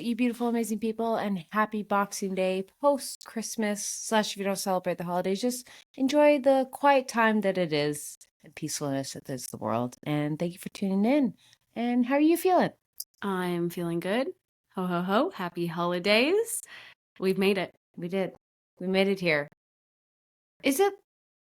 you beautiful, amazing people, and happy Boxing Day, post-Christmas, / if you don't celebrate the holidays, just enjoy the quiet time that it is and peacefulness that is the world. And thank you for tuning in. And how are you feeling? I'm feeling good. Ho, ho, ho. Happy holidays. We've made it. We did. We made it here. Is it,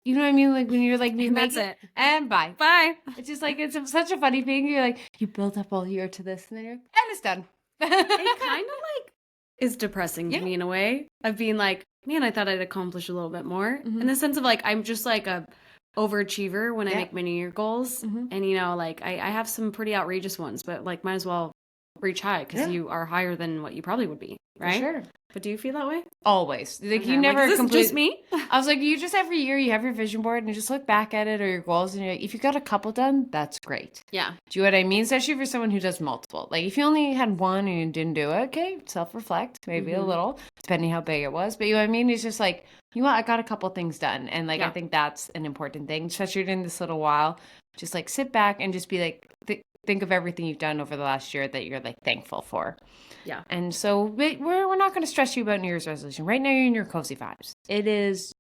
you know what I mean? Like when you're like, we make That's it. And bye. Bye. It's just like, it's such a funny thing. You're like, you built up all year to this, and then and it's done. It kind of like is depressing to me in a way of being like, man, I thought I'd accomplish a little bit more. In the sense of like, I'm just like a overachiever when I make my New Year goals. And you know, like I have some pretty outrageous ones, but like might as well reach high because you are higher than what you probably would be, right? For sure. But do you feel that way? Always. Like you never like, just me? I was like, you just every year you have your vision board and just look back at it or your goals, and you're like, if you got a couple done, that's great. Yeah. Do you know what I mean? Especially for someone who does multiple. Like if you only had one and you didn't do it, okay, self-reflect, maybe a little, depending how big it was. But you know what I mean? It's just like, you know what, I got a couple things done. And like I think that's an important thing, especially in this little while. Just like sit back and just be like, think of everything you've done over the last year that you're like thankful for. Yeah. And so we're not going to stress you about New Year's resolution. Right now you're in your cozy vibes. It is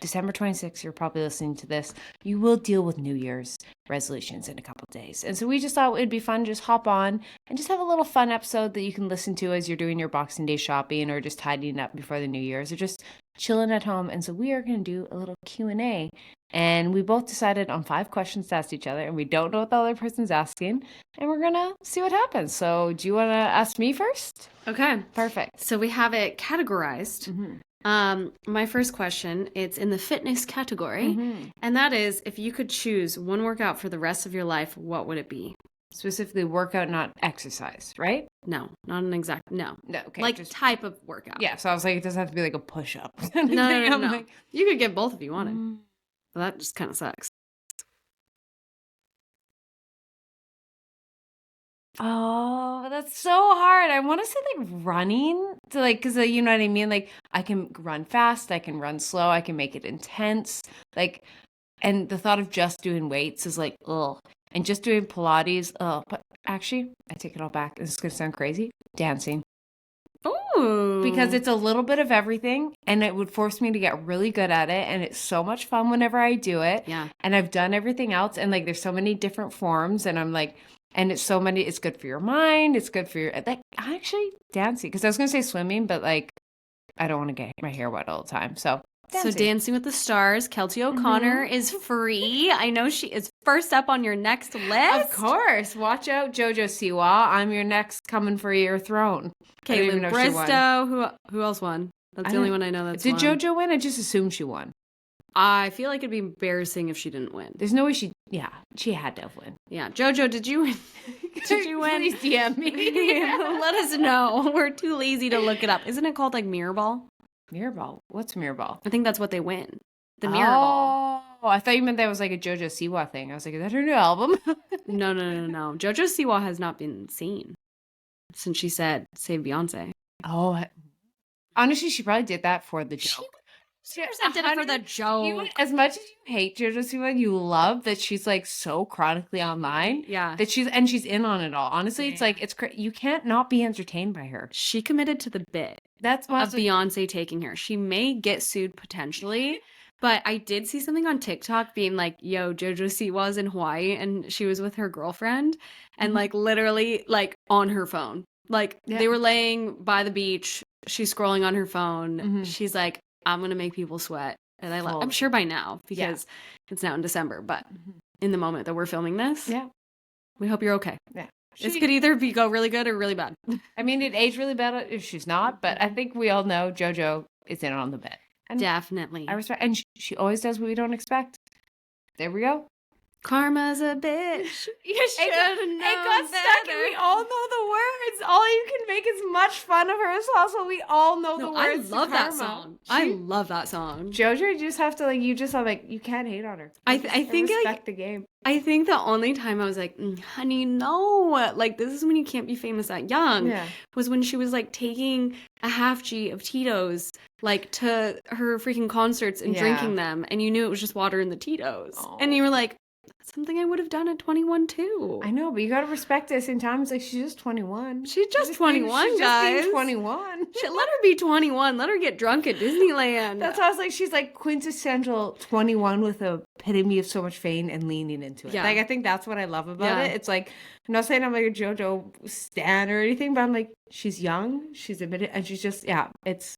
December 26th. You're probably listening to this. You will deal with New Year's resolutions in a couple of days. And so we just thought it'd be fun. Just hop on and just have a little fun episode that you can listen to as you're doing your Boxing Day shopping or just tidying up before the New Year's or just chilling at home. And so we are going to do a little Q&A. And we both decided on 5 questions to ask each other, and we don't know what the other person's asking, and we're going to see what happens. So do you want to ask me first? Okay. Perfect. So we have it categorized. My first question, it's in the fitness category, and that is, if you could choose one workout for the rest of your life, what would it be? Specifically workout, not exercise, right? No, not an exact, no. Okay. Like just type of workout. Yeah, so I was like, it doesn't have to be like a push-up. No. Like, you could get both if you wanted. Well, that just kind of sucks. Oh, that's so hard. I want to say like running to like, cause you know what I mean? Like I can run fast, I can run slow, I can make it intense. Like, and the thought of just doing weights is like, ugh. And just doing Pilates, but actually I take it all back. This is going to sound crazy. Dancing. Ooh. Because it's a little bit of everything and it would force me to get really good at it. And it's so much fun whenever I do it. Yeah. And I've done everything else. And like, there's so many different forms and I'm like, and it's so many, it's good for your mind. It's good for your, like, actually dancing. Because I was going to say swimming, but like, I don't want to get my hair wet all the time. So Dancing with the Stars, Keltie O'Connor is free. I know she is first up on your next list. Of course. Watch out, JoJo Siwa. I'm your next coming for your throne. Caitlin Bristow. Who else won? That's the only one I know that's Did won. JoJo win? I just assumed she won. I feel like it'd be embarrassing if she didn't win. There's no way she had to have won. Yeah. JoJo, did you win? Did you win? Please DM me. Let us know. We're too lazy to look it up. Isn't it called like Mirror Ball? Mirror Ball? What's Mirror Ball? I think that's what they win. The Mirror Ball. Oh, I thought you meant that was like a JoJo Siwa thing. I was like, is that her new album? No. JoJo Siwa has not been seen since she said Save Beyonce. Oh, honestly, she probably did that for the joke. She did it for the joke. As much as you hate JoJo Siwa, you love that she's like so chronically online. Yeah. That she's in on it all. Honestly, it's like, you can't not be entertained by her. She committed to the bit. That's of Beyonce taking her. She may get sued potentially, but I did see something on TikTok being like, yo, JoJo Siwa's in Hawaii and she was with her girlfriend and like literally like on her phone. Like they were laying by the beach. She's scrolling on her phone. She's like, I'm going to make people sweat. And I'm sure by now because it's now in December, but in the moment that we're filming this, we hope you're okay. Yeah. This could either go really good or really bad. I mean, it aged really bad if she's not, but I think we all know JoJo is in on the bet. And definitely. I respect, and she always does what we don't expect. There we go. Karma's a bitch. You should have known It got stuck and we all know the words. All you can make as much fun of her as possible. We all know the words. I love that song. I love that song. JoJo, you just have to you can't hate on her. I think respect the game. I think the only time I was like, honey, no, like this is when you can't be famous that young, was when she was like taking a half G of Tito's like to her freaking concerts and drinking them, and you knew it was just water in the Tito's, and you were like, something I would have done at 21 too. I know, but you gotta respect it at the same time. It's like, she's just 21. She's just 21, she's guys. just being 21. Let her be 21. Let her get drunk at Disneyland. That's why I was like, she's like quintessential 21 with a epitome of so much fame and leaning into it. Yeah. Like, I think that's what I love about it. It's like, I'm not saying I'm like a JoJo stan or anything, but I'm like, she's young, she's admitted, and she's just, it's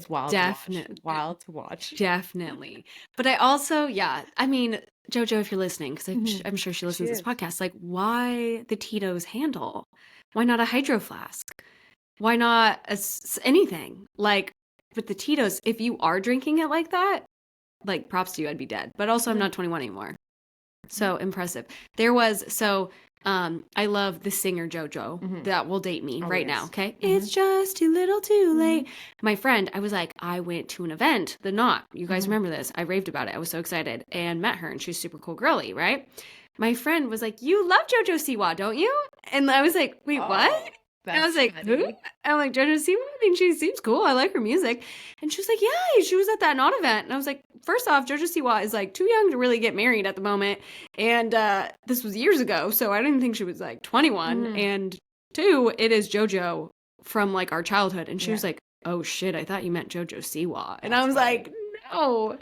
wild. Definitely. Wild to watch. Definitely. But I also, I mean, JoJo, if you're listening, because I'm sure she listens to this podcast, like, why the Tito's handle? Why not a hydro flask? Why not anything? Like, with the Tito's, if you are drinking it like that, like, props to you, I'd be dead. But also, I'm not 21 anymore. So impressive. I love the singer JoJo that will date me now. Okay. It's just too little too late. My friend, I was like, I went to an event, The Knot. You guys remember this? I raved about it. I was so excited and met her, and she's super cool girly, right? My friend was like, you love JoJo Siwa, don't you? And I was like, wait, what? And I was like, who? And I'm like, JoJo Siwa? I mean, she seems cool. I like her music. And she was like, yeah, she was at that Knot event. And I was like, first off, JoJo Siwa is like too young to really get married at the moment. And this was years ago, so I didn't think she was like 21. And two, it is JoJo from like our childhood. And she was like, oh shit, I thought you meant JoJo Siwa. And I was like, no.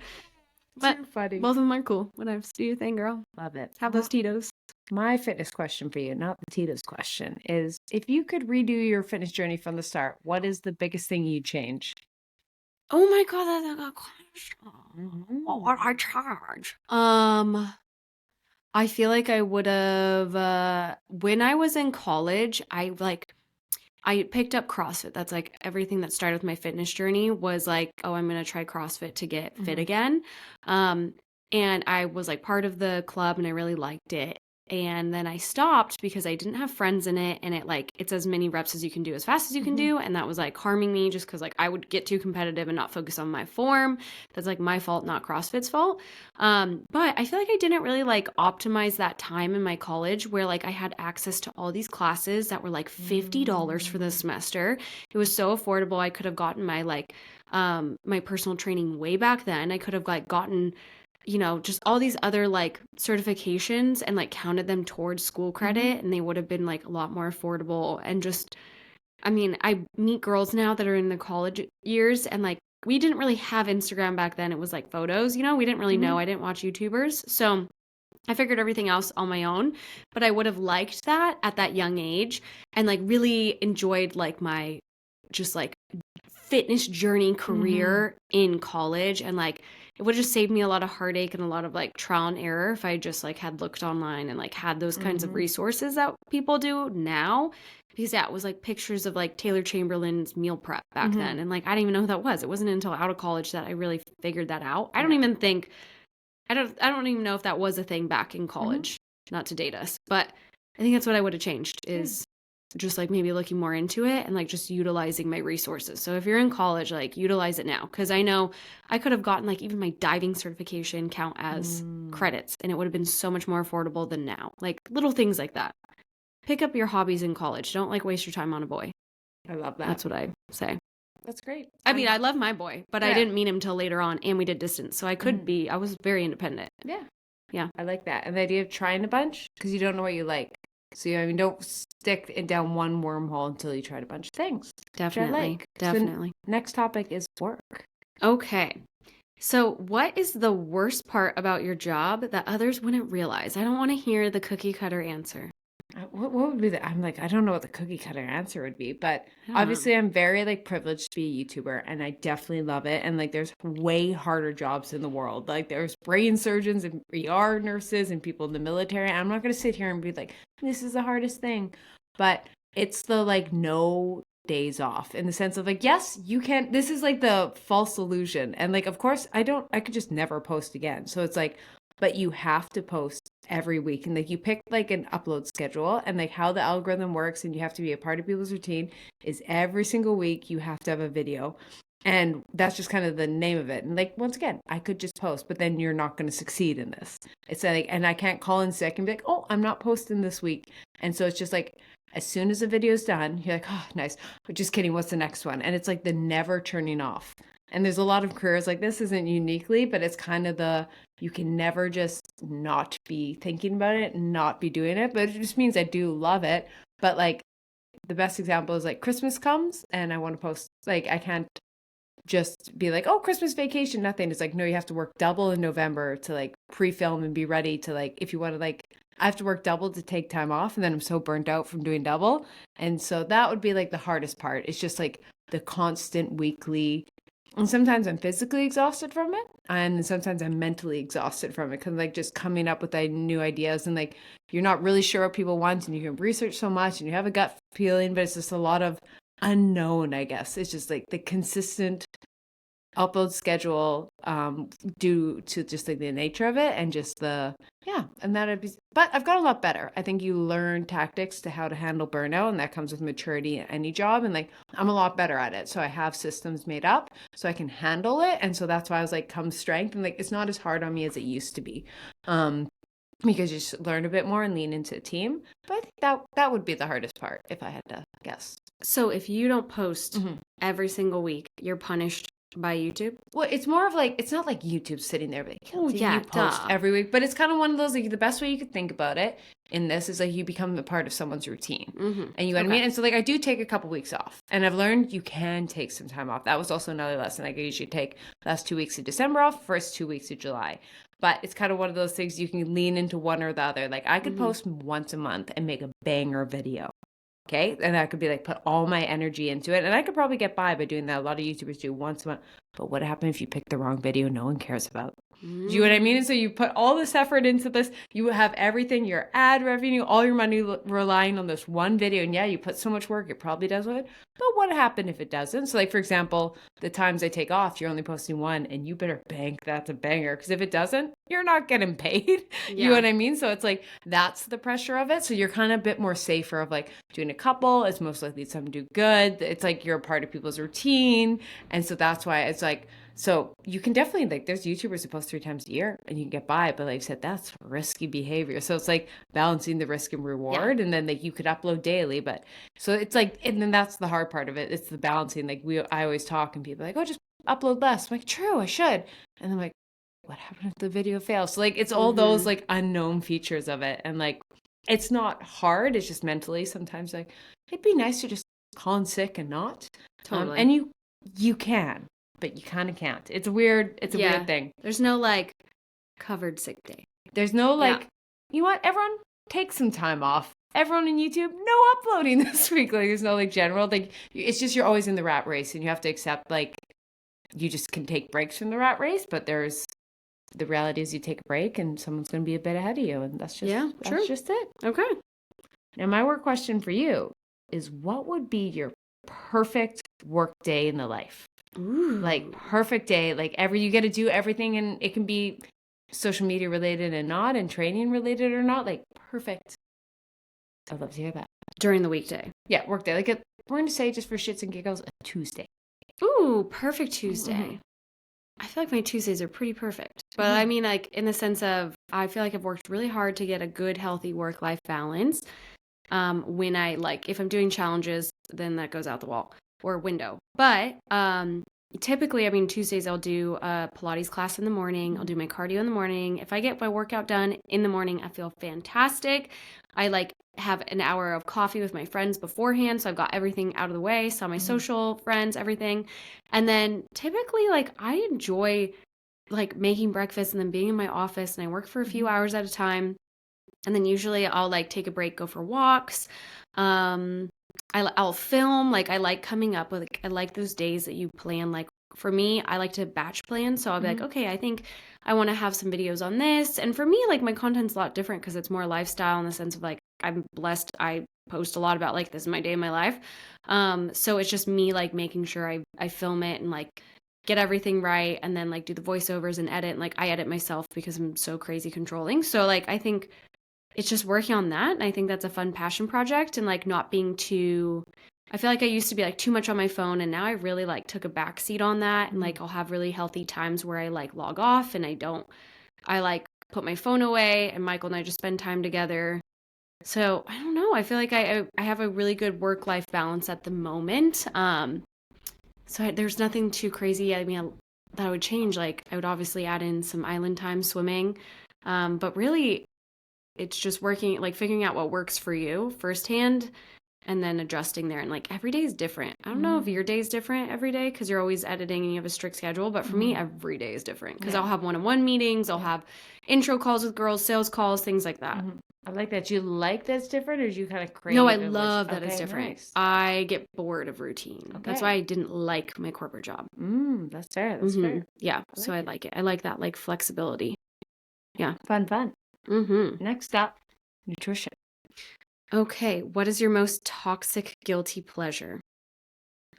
But funny. Both of them are cool. Whatever. Do your thing, girl. Love it. Have those Tito's. My fitness question for you, not the Tito's question, is if you could redo your fitness journey from the start, what is the biggest thing you'd change? Oh my God, that's a good question. What would I charge? I feel like I would have, when I was in college, I picked up CrossFit. That's like everything that started with my fitness journey was like, oh, I'm going to try CrossFit to get fit again. And I was like part of the club and I really liked it. And then I stopped because I didn't have friends in it. And it's as many reps as you can do as fast as you can do. And that was like harming me just because like I would get too competitive and not focus on my form. That's like my fault, not CrossFit's fault. But I feel like I didn't really like optimize that time in my college where like I had access to all these classes that were like $50 for the semester. It was so affordable. I could have gotten my like my personal training way back then. I could have like gotten just all these other like certifications and like counted them towards school credit, and they would have been like a lot more affordable. And just, I mean, I meet girls now that are in the college years, and like we didn't really have Instagram back then. It was like photos, we didn't really know. I didn't watch YouTubers. So I figured everything else on my own, but I would have liked that at that young age and like really enjoyed like my just like fitness journey career in college. And like it would have just saved me a lot of heartache and a lot of like trial and error if I just like had looked online and like had those kinds of resources that people do now. Because it was like pictures of like Taylor Chamberlain's meal prep back then. And like I didn't even know who that was. It wasn't until out of college that I really figured that out. I don't even know if that was a thing back in college, not to date us, but I think that's what I would have changed is just like maybe looking more into it and like just utilizing my resources. So if you're in college, like utilize it now. Cause I know I could have gotten like even my diving certification count as credits, and it would have been so much more affordable than now. Like little things like that. Pick up your hobbies in college. Don't like waste your time on a boy. I love that. That's what I say. That's great. I mean, I love my boy, but I didn't meet him till later on, and we did distance. So I was very independent. Yeah. Yeah. I like that. And the idea of trying a bunch, because you don't know what you like. So, don't stick it down one wormhole until you tried a bunch of things. Definitely. Definitely. So next topic is work. Okay. So what is the worst part about your job that others wouldn't realize? I don't want to hear the cookie cutter answer. What would be I'm like, I don't know what the cookie cutter answer would be, but obviously I'm very like privileged to be a YouTuber, and I definitely love it. And like, there's way harder jobs in the world. Like there's brain surgeons and ER nurses and people in the military. I'm not going to sit here and be like, this is the hardest thing, but it's the like no days off in the sense of like, yes, you can, this is like the false illusion. And like, of course I could just never post again. So it's like, but you have to post every week, and like you pick like an upload schedule, and like how the algorithm works, and you have to be a part of people's routine is every single week you have to have a video, and that's just kind of the name of it. And like, once again, I could just post, but then you're not going to succeed in this. It's like, and I can't call in sick and be like, oh, I'm not posting this week. And so it's just like, as soon as the video's done, you're like, oh, nice. But just kidding. What's the next one? And it's like the never turning off. And there's a lot of careers like this isn't uniquely, but it's kind of you can never just not be thinking about it and not be doing it. But it just means I do love it. But like the best example is like Christmas comes and I want to post, like I can't just be like, oh, Christmas vacation, nothing. It's like, no, you have to work double in November to like pre-film and be ready to like, if you want to like, I have to work double to take time off. And then I'm so burnt out from doing double. And so that would be like the hardest part. It's just like the constant weekly. And sometimes I'm physically exhausted from it. And sometimes I'm mentally exhausted from it. Cause like just coming up with new ideas and like, you're not really sure what people want and you can research so much and you have a gut feeling, but it's just a lot of unknown, I guess. It's just like the consistent upload schedule due to just like the nature of it and just and that'd be, but I've got a lot better. I think you learn tactics to how to handle burnout, and that comes with maturity in any job, and like I'm a lot better at it, so I have systems made up so I can handle it. And so that's why I was like, come strength, and like it's not as hard on me as it used to be, because you just learn a bit more and lean into a team. But I think that would be the hardest part if I had to guess. So if you don't post every single week, you're punished by YouTube? Well, it's more of like, it's not like YouTube sitting there like, oh yeah, you post every week, but it's kind of one of those, like the best way you could think about it in this is like you become a part of someone's routine, and you know what I mean? And so like I do take a couple weeks off, and I've learned you can take some time off. That was also another lesson. Like I usually take last 2 weeks of December off, first 2 weeks of July. But it's kind of one of those things you can lean into one or the other. Like I could post once a month and make a banger video. Okay. And I could be like, put all my energy into it. And I could probably get by doing that. A lot of YouTubers do once a month. But what happens if you pick the wrong video no one cares about? Do you know what I mean? And so you put all this effort into this. You have everything, your ad revenue, all your money relying on this one video. And yeah, you put so much work, it probably does it. But what happened if it doesn't? So like, for example, the times I take off, you're only posting one, and you better bank that's a banger. Because if it doesn't, you're not getting paid. You know what I mean? So it's like, that's the pressure of it. So you're kind of a bit more safer of like doing a couple. It's most likely something to do good. It's like you're a part of people's routine. And so that's why it's like, so you can definitely, like, there's YouTubers who post 3 times a year and you can get by, but like I said, that's risky behavior. So it's like balancing the risk and reward. And then like you could upload daily, but so it's like, and then that's the hard part of it. It's the balancing. Like I always talk and people are like, oh, just upload less. I'm like, true, I should. And I'm like, what happened if the video fails? So like, it's all those like unknown features of it. And like, it's not hard. It's just mentally sometimes like, it'd be nice to just call in sick and not. Totally. And you can. But you kind of can't. It's weird. It's a weird thing. There's no like covered sick day. There's no like, you know what? Everyone take some time off. Everyone in YouTube, no uploading this week. Like there's no like general, like it's just, you're always in the rat race and you have to accept like, you just can take breaks from the rat race, but the reality is you take a break and someone's going to be a bit ahead of you. And that's just, that's just it. Okay. Now my work question for you is, what would be your perfect work day in the life? Ooh. Like perfect day, like you get to do everything, and it can be social media related and not, and training related or not, like perfect. I'd love to hear that. During the weekday. Yeah, work day. Like we're going to say, just for shits and giggles, a Tuesday. Ooh, perfect Tuesday. I feel like my Tuesdays are pretty perfect. But I mean, like in the sense of, I feel like I've worked really hard to get a good, healthy work-life balance. When I like, if I'm doing challenges, then that goes out the wall or window. But typically, I mean, Tuesdays I'll do a Pilates class in the morning. I'll do my cardio in the morning. If I get my workout done in the morning, I feel fantastic. I like have an hour of coffee with my friends beforehand, so I've got everything out of the way. Saw my social friends, everything. And then typically, like, I enjoy like making breakfast and then being in my office, and I work for a few hours at a time. And then usually I'll like take a break, go for walks. I'll film. Like I like coming up with, like, I like those days that you plan. Like for me, I like to batch plan. So I'll be like, okay, I think I want to have some videos on this. And for me, like my content's a lot different because it's more lifestyle in the sense of like, I'm blessed. I post a lot about like, this is my day in my life. So it's just me like making sure I film it and like get everything right. And then like do the voiceovers and edit. And, like I edit myself because I'm so crazy controlling. So like, I think it's just working on that. And I think that's a fun passion project, and like not being too, I feel like I used to be like too much on my phone, and now I really like took a backseat on that. And like I'll have really healthy times where I like log off and I like put my phone away, and Michael and I just spend time together. So I don't know. I feel like I have a really good work-life balance at the moment. So there's nothing too crazy. I mean, that would change. Like, I would obviously add in some island time swimming. But really, it's just working, like figuring out what works for you firsthand and then adjusting there. And like every day is different. I don't know if your day is different every day because you're always editing and you have a strict schedule. But for me, every day is different because I'll have one-on-one meetings, I'll have intro calls with girls, sales calls, things like that. I like that. Do you like that it's different, or do you kind of crave? No, I it love that it's different. Nice. I get bored of routine. That's why I didn't like my corporate job. That's fair. That's fair. Yeah, so I like it. I like that, like flexibility. Yeah. Fun. Next up, nutrition. Okay, what is your most toxic guilty pleasure?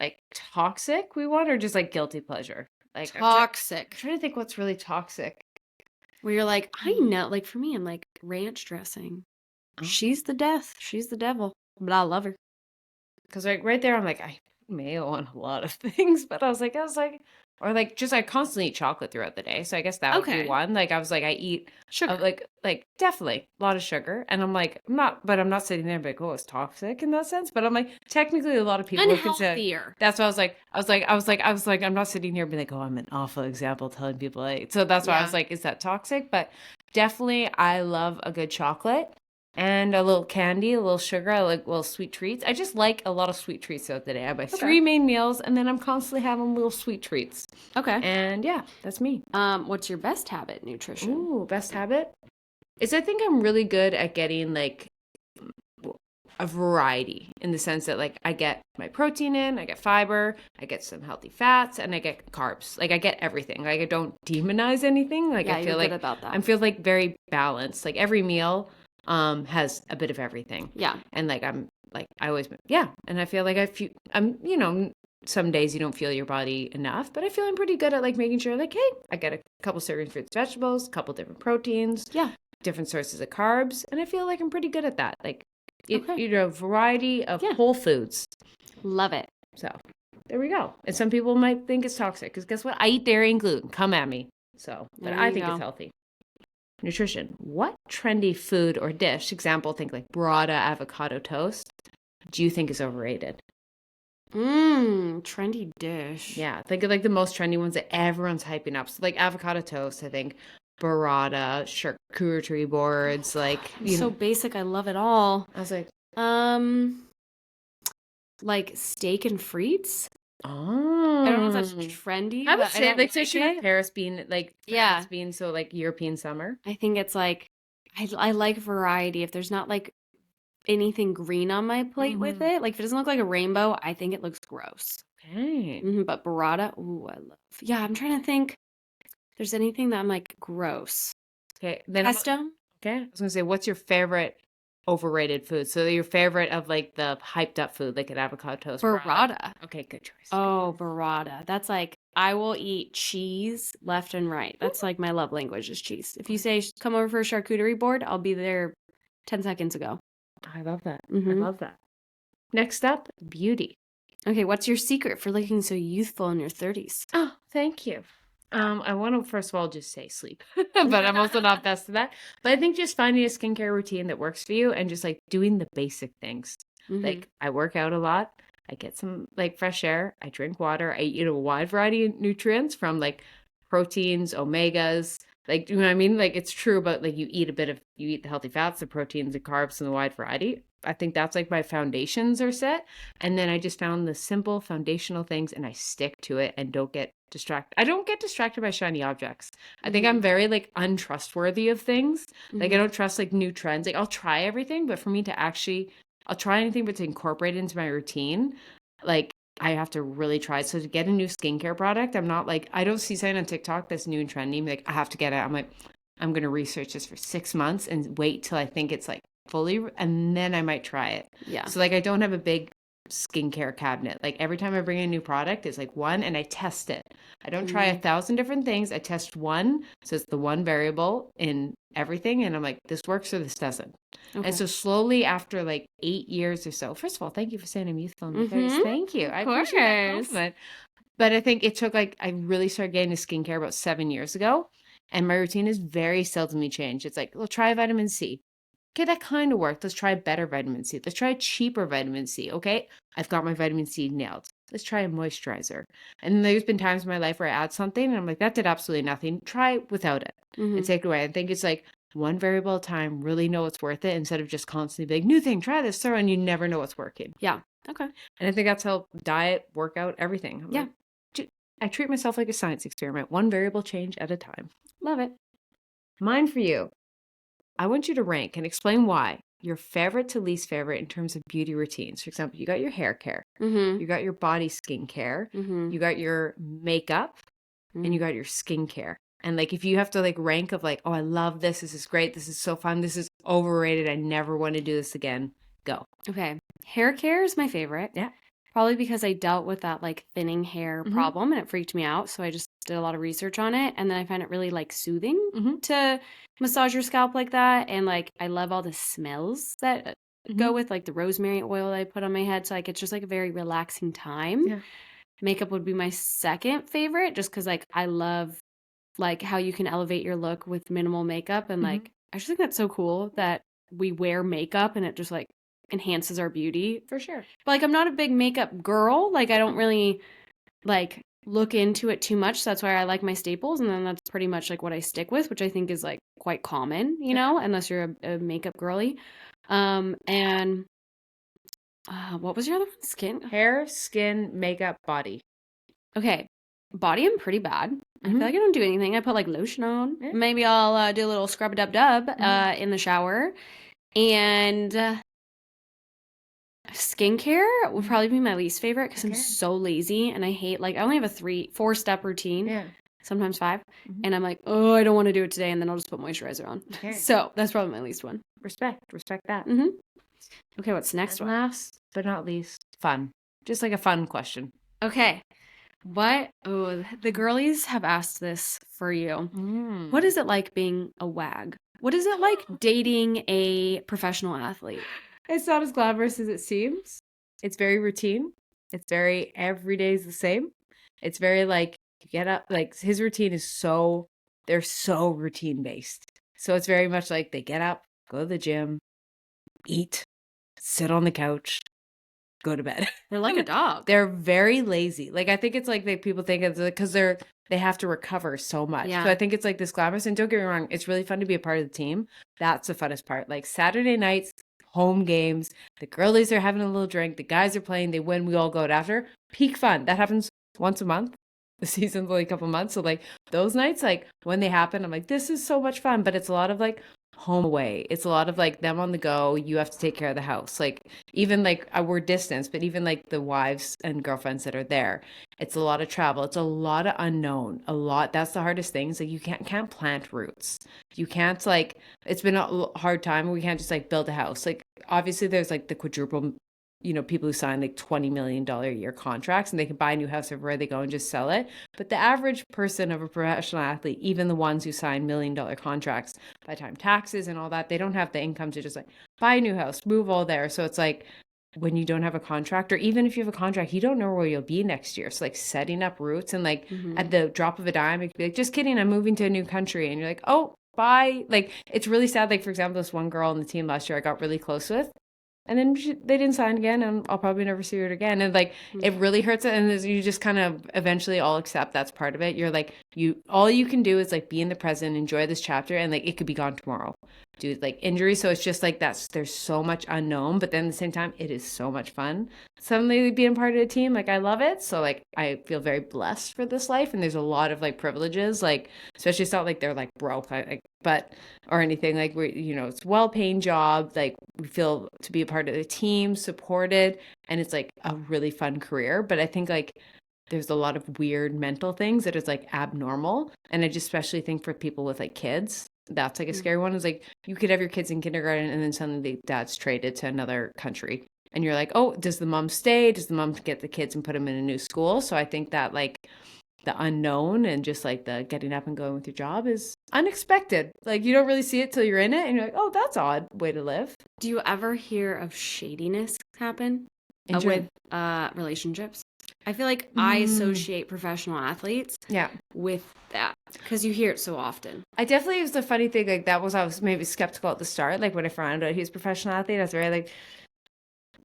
Like toxic we want, or just like guilty pleasure? Like toxic. I'm trying to think what's really toxic. Where you're like, I know, like for me, I'm like ranch dressing. She's the death. She's the devil. But I love her. Because like right there, I'm like, I mayo on a lot of things, but I was like, or like just I constantly eat chocolate throughout the day, so I guess that would be one. Like I was like, I eat sugar, like definitely a lot of sugar, and I'm like, I'm not sitting there and be like, oh, it's toxic in that sense, but I'm like, technically, a lot of people would consider. That's what I was like, I'm not sitting here and be like, oh, I'm an awful example telling people like, so that's why I was like, is that toxic? But definitely, I love a good chocolate. And a little candy, a little sugar, I like little sweet treats. I just like a lot of sweet treats throughout the day. I have my 3 main meals, and then I'm constantly having little sweet treats. Okay. And yeah, that's me. What's your best habit, nutrition? Ooh, best habit? Is I think I'm really good at getting like a variety in the sense that like I get my protein in, I get fiber, I get some healthy fats, and I get carbs. Like I get everything. Like I don't demonize anything. Like I feel like about that. I feel like very balanced. Like every meal has a bit of everything. Yeah. And like, I'm like, I always, yeah. And I feel like I'm, some days you don't feel your body enough, but I feel I'm pretty good at like making sure like, hey, I get a couple servings of fruits, vegetables, a couple different proteins, different sources of carbs. And I feel like I'm pretty good at that. Like, a variety of whole foods. Love it. So there we go. And some people might think it's toxic because guess what? I eat dairy and gluten. Come at me. So, but I think it's healthy. Nutrition. What trendy food or dish, example, think like burrata, avocado toast, do you think is overrated? Trendy dish. Yeah, think of like the most trendy ones that everyone's hyping up. So like avocado toast, I think burrata, charcuterie boards, like so basic. I love it all. I was like steak and frites. Oh, I don't know if that's trendy. I would say like Paris bean, like Paris bean, so like European summer. I think it's like I like variety. If there's not like anything green on my plate with it, like if it doesn't look like a rainbow, I think it looks gross. Okay. But burrata, ooh, I love. Yeah, I'm trying to think. If there's anything that I'm like gross. Okay, then pesto. Okay, I was gonna say, what's your favorite overrated food? So your favorite of like the hyped up food, like an avocado toast. Burrata. Okay, good choice. Oh, burrata. That's like I will eat cheese left and right. That's like my love language is cheese. If you say come over for a charcuterie board, I'll be there 10 seconds ago. I love that. I love that. Next up, beauty. Okay, what's your secret for looking so youthful in your 30s? Oh, thank you. I want to first of all just say sleep, but I'm also not best at that. But I think just finding a skincare routine that works for you and just like doing the basic things. Like I work out a lot. I get some like fresh air. I drink water. I eat a wide variety of nutrients from like proteins, omegas. Like, you know what I mean? Like it's true, but like you eat the healthy fats, the proteins, the carbs, and the wide variety. I think that's like my foundations are set. And then I just found the simple foundational things and I stick to it and don't get distracted. I don't get distracted by shiny objects. I think I'm very like untrustworthy of things. Like I don't trust like new trends. Like I'll try everything, but for me to actually, I'll try anything, but to incorporate it into my routine, like I have to really try. So to get a new skincare product, I'm not like, I don't see something on TikTok that's new and trendy. Like I have to get it. I'm like, I'm going to research this for 6 months and wait till I think it's like fully, and then I might try it. Yeah. So like I don't have a big skincare cabinet. Like every time I bring in a new product, it's like one and I test it. I don't try 1,000 different things. I test one. So it's the one variable in everything. And I'm like, this works or this doesn't. Okay. And so slowly after like 8 years or so, first of all, thank you for saying I'm youthful in my 30s. Thank you. I appreciate that compliment. But I think it took like, I really started getting into skincare about 7 years ago. And my routine is very seldomly changed. It's like, well, try vitamin C. Okay, that kind of worked. Let's try better vitamin C. Let's try cheaper vitamin C. Okay, I've got my vitamin C nailed. let's try a moisturizer. And there's been times in my life where I add something and I'm like, that did absolutely nothing. Try without it and take it away. I think it's like one variable at a time, really know it's worth it instead of just constantly being, new thing, try this, throw, and you never know what's working. Yeah. Okay. And I think that's how diet, workout, everything. I'm like, I treat myself like a science experiment, one variable change at a time. Love it. Mine for you. I want you to rank and explain why your favorite to least favorite in terms of beauty routines. For example, you got your hair care, you got your body skincare, you got your makeup, and you got your skincare. And like, if you have to like rank of like, oh, I love this. This is great. This is so fun. This is overrated. I never want to do this again. Go. Okay. Hair care is my favorite. Yeah. Probably because I dealt with that like thinning hair problem and it freaked me out. So I just did a lot of research on it. And then I find it really like soothing to massage your scalp like that. And like, I love all the smells that go with like the rosemary oil I put on my head. So like, it's just like a very relaxing time. Yeah. Makeup would be my second favorite just because like I love like how you can elevate your look with minimal makeup. And like, I just think that's so cool that we wear makeup and it just like enhances our beauty. For sure. But like, I'm not a big makeup girl. Like, I don't really like look into it too much. So that's why I like my staples. And then that's pretty much like what I stick with, which I think is like quite common, you know, unless you're a makeup girly. And what was your other one? Skin? Hair, skin, makeup, body. Okay. Body, I'm pretty bad. I feel like I don't do anything. I put like lotion on. Yeah. Maybe I'll do a little scrub-a-dub-dub in the shower. And skincare would probably be my least favorite because I'm so lazy and I hate, like, I only have a 4-step routine, sometimes 5, and I'm like, oh, I don't want to do it today, and then I'll just put moisturizer on. So that's probably my least one. Respect that. Okay, what's the next one? Last but not least, fun. Just like a fun question. Okay. The girlies have asked this for you. What is it like being a wag? What is it like dating a professional athlete? It's not as glamorous as it seems. It's very routine. It's very every day is the same. It's very like you get up, like his routine is they're so routine based. So it's very much like they get up, go to the gym, eat, sit on the couch, go to bed. They're like a dog. They're very lazy. Like I think it's like people think it's because they have to recover so much. Yeah. So I think it's like this glamorous. And don't get me wrong, it's really fun to be a part of the team. That's the funnest part. Like Saturday nights, home games, the girlies are having a little drink, the guys are playing, they win, we all go out after. Peak fun. That happens once a month. The season's only a couple months. So like those nights, like when they happen, I'm like, this is so much fun. But it's a lot of like home away. It's a lot of like them on the go. You have to take care of the house. Like even like we're distance, but even like the wives and girlfriends that are there, it's a lot of travel. It's a lot of unknown. That's the hardest thing. Is like you can't plant roots. You can't like, it's been a hard time. We can't just like build a house. Like obviously there's like the quadruple, people who sign like $20 million a year contracts and they can buy a new house everywhere they go and just sell it. But the average person of a professional athlete, even the ones who sign $1 million contracts, by the time taxes and all that, they don't have the income to just like buy a new house, move all there. So it's like when you don't have a contract, or even if you have a contract, you don't know where you'll be next year. So like setting up roots and like at the drop of a dime, it could be like, just kidding, I'm moving to a new country. And you're like, oh, bye. Like it's really sad. Like for example, this one girl on the team last year I got really close with. And then they didn't sign again, and I'll probably never see her again. And like, it really hurts. And you just kind of eventually all accept that's part of it. You're like, all you can do is like be in the present, enjoy this chapter, and like it could be gone tomorrow due to like injury. So it's just like there's so much unknown, but then at the same time, it is so much fun. Suddenly being part of a team, like I love it. So like I feel very blessed for this life, and there's a lot of like privileges, like especially it's not like they're like broke, or anything. Like we, it's well-paying job. Like we feel to be a part of the team, supported, and it's like a really fun career. But I think like there's a lot of weird mental things that is like abnormal, and I just especially think for people with like kids, that's like a scary one. Is like you could have your kids in kindergarten, and then suddenly the dad's traded to another country, and you're like, oh, does the mom stay? Does the mom get the kids and put them in a new school? So I think that like the unknown and just like the getting up and going with your job is unexpected. Like you don't really see it till you're in it, and you're like, oh, that's odd way to live. Do you ever hear of shadiness happen with relationships? I feel like I associate professional athletes with that because you hear it so often. I definitely, it was the funny thing, like I was maybe skeptical at the start. Like when I found out he was a professional athlete, I was very like,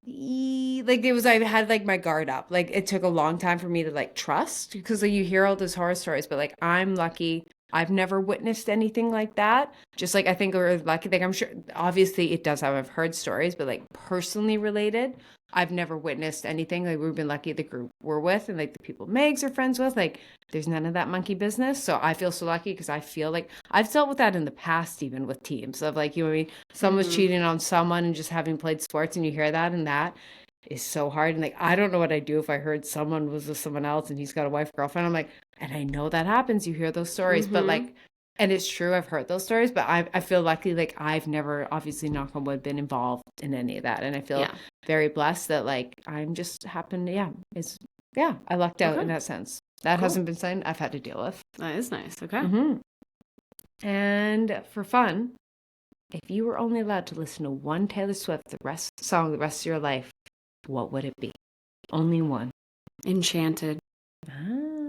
like I had like my guard up. Like it took a long time for me to like trust because like you hear all those horror stories, but like I'm lucky. I've never witnessed anything like that. Just like I think we're lucky. Like I'm sure, obviously it does have. I've heard stories, but like personally related, I've never witnessed anything. Like we've been lucky the group we're with and like the people Megs are friends with. Like there's none of that monkey business. So I feel so lucky because I feel like I've dealt with that in the past, even with teams of like, you know what I mean? Someone's cheating on someone and just having played sports and you hear that and that is so hard. And like, I don't know what I'd do if I heard someone was with someone else and he's got a wife, girlfriend. I'm like, and I know that happens. You hear those stories, but like, and it's true, I've heard those stories, but I feel lucky, like I've never, obviously, knock on wood, been involved in any of that. And I feel very blessed that like I'm just happened, I lucked out in that sense. That hasn't been something I've had to deal with. That is nice. Okay. And for fun, if you were only allowed to listen to one Taylor Swift the rest of your life, what would it be? Only one. Enchanted.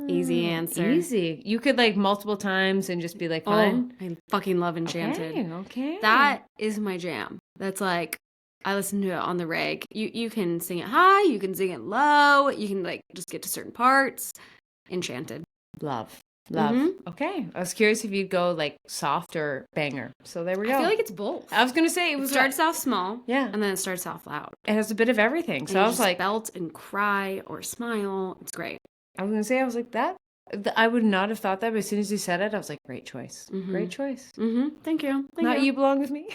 Easy answer. Easy. You could like multiple times and just be like fine. Oh, I fucking love Enchanted. Okay. That is my jam. That's like, I listen to it on the reg. You can sing it high, you can sing it low, you can like just get to certain parts. Enchanted. Love. Okay. I was curious if you'd go like soft or banger. So there we go. I feel like it's both. I was going to say it starts off small. Yeah. And then it starts off loud. It has a bit of everything. So I was like, belt and cry or smile. It's great. I was going to say, I was like, that. I would not have thought that, but as soon as you said it, I was like, great choice. Great choice. Thank you. Not you belong with me.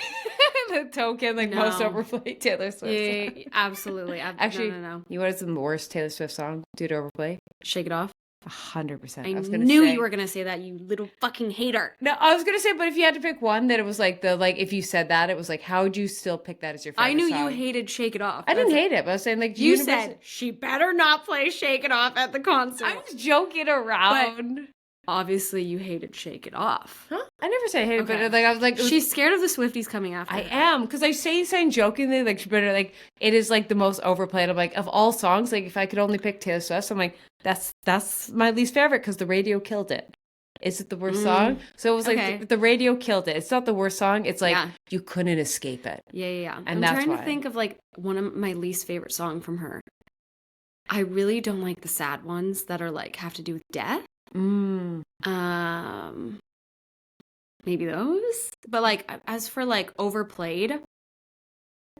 The token, like most overplayed Taylor Swift song. Yeah, absolutely. Actually, no. You know what is the worst Taylor Swift song due to overplay? Shake It Off. 100%. I knew you were gonna say that, you little fucking hater. No, I was gonna say, but if you had to pick one, that it was like if you said that, it was like, how would you still pick that as your favorite I knew song? you hated Shake It Off. I didn't hate it, but I was saying like you said she better not play Shake It Off at the concert. I was joking around. But obviously, you hated Shake It Off. Huh? I never say hate it, but like I was like, she's scared of the Swifties coming after her. I am, because I saying jokingly like she better like it is like the most overplayed. I'm like, of all songs, like if I could only pick Taylor Swift, I'm like that's my least favorite because the radio killed it. Is it the worst song? So it was like the radio killed it. It's not the worst song. It's like you couldn't escape it. Yeah. And I'm trying to think of like one of my least favorite song from her. I really don't like the sad ones that are like have to do with death. Maybe those, but like as for like overplayed,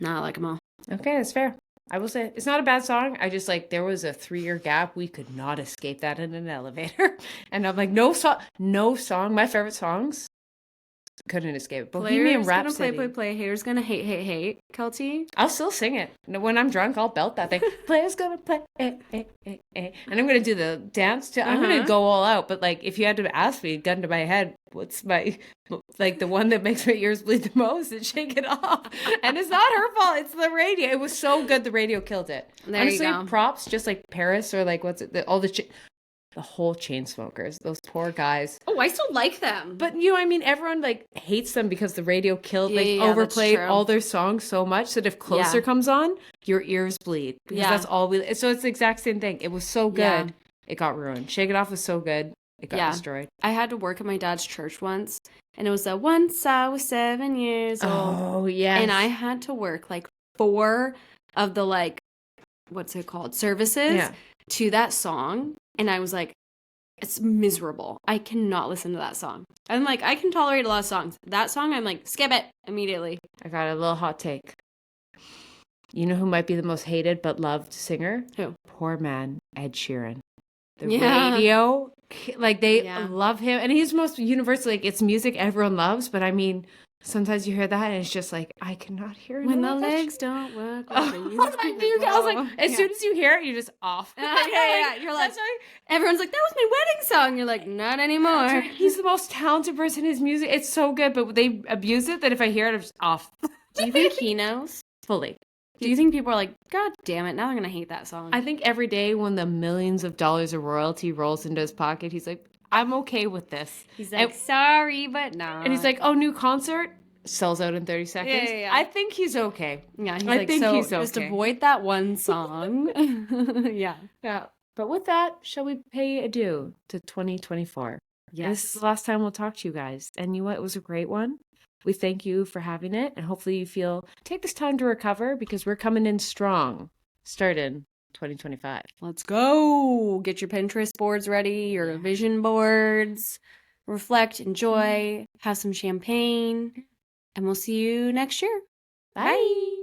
I like them all. Okay, that's fair. I will say it's not a bad song. I just like there was a 3-year gap. We could not escape that in an elevator, and I'm like no song. My favorite songs couldn't escape it. Bohemian Rhapsody. Gonna play. Haters gonna hate. Keltie. I'll still sing it. When I'm drunk, I'll belt that thing. Players gonna play. And I'm gonna do the dance to. I'm gonna go all out. But like, if you had to ask me, gun to my head, what's my like the one that makes my ears bleed the most? Is Shake It Off. And it's not her fault. It's the radio. It was so good. The radio killed it. Honestly, you go. Props. Just like Paris or like what's it? The whole Chainsmokers, those poor guys. Oh, I still like them. But you know what I mean? Everyone like hates them because the radio killed, overplayed all their songs so much that if Closer comes on, your ears bleed. Because that's all so it's the exact same thing. It was so good. It got ruined. Shake It Off was so good. It got destroyed. I had to work at my dad's church once, and it was once I was 7 years old. Oh, yeah. And I had to work like 4 of the like, what's it called? Services to that song. And I was like, it's miserable. I cannot listen to that song. I'm like, I can tolerate a lot of songs. That song, I'm like, skip it immediately. I got a little hot take. You know who might be the most hated but loved singer? Who? Poor man, Ed Sheeran. The radio, like they love him. And he's most universal. Like it's music everyone loves. But I mean, sometimes you hear that and it's just like, I cannot hear it. When the legs don't work. I was like, as soon as you hear it, you're just off. You're like, everyone's like, that was my wedding song. You're like, not anymore. He's the most talented person. His music, it's so good, but they abuse it that if I hear it, I'm just off. Do you think he knows? Fully. Do you think people are like, God damn it, now I'm going to hate that song? I think every day when the millions of dollars of royalty rolls into his pocket, he's like, I'm okay with this. He's like, sorry, but nah. And he's like, oh, new concert? Sells out in 30 seconds. Yeah. I think he's okay. Yeah, he's I think he's okay. Just avoid that one song. Yeah. But with that, shall we pay adieu to 2024? Yes. This is the last time we'll talk to you guys. And you know what? It was a great one. We thank you for having it, and hopefully you take this time to recover, because we're coming in strong. Start in 2025. Let's go. Get your Pinterest boards ready, your vision boards. Reflect, enjoy, have some champagne, and we'll see you next year. Bye.